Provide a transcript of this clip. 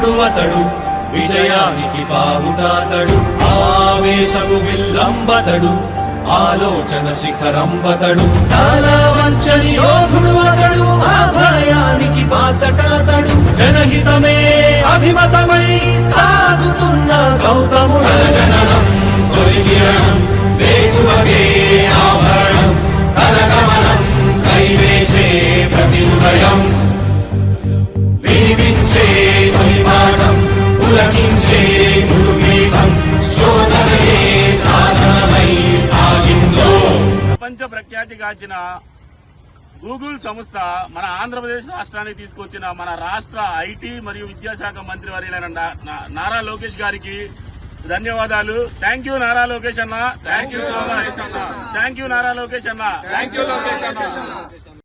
యోధుడు అతడు, విజయానికి బావుటాతడు, ఆవేశపు విల్లంబతడు, ఆలోచన శిఖరంబతడు, చాలా వంచని యోధుడు అతడు, అభయానికి బాసటాతడు, జనహితమే అభిమతమై సాగుతున్న గౌతముడు. జననం తొలి కిరణం వేకువకే ఆభరణం, తన గమనం కైవేచే ప్రతి ఉదయం, వినిపించే తొలి పాఠం పులకించే గురుపీఠం, శోధనయే సాధనమై సాగిందో. ప్రపంచ ప్రఖ్యాతిగాంచిన గూగుల్ సంస్థ మన ఆంధ్రప్రదేశ్ రాష్ట్రానికి తీసుకొచ్చిన మన రాష్ట్ర ఐటీ మరియు విద్యాశాఖ మంత్రి వర్యులైన నారా లోకేష్ గారికి ధన్యవాదాలు. థ్యాంక్ యూ నారా లోకేష్ అన్న. Thank you so much. Thank you Nara Lokesh అన్న.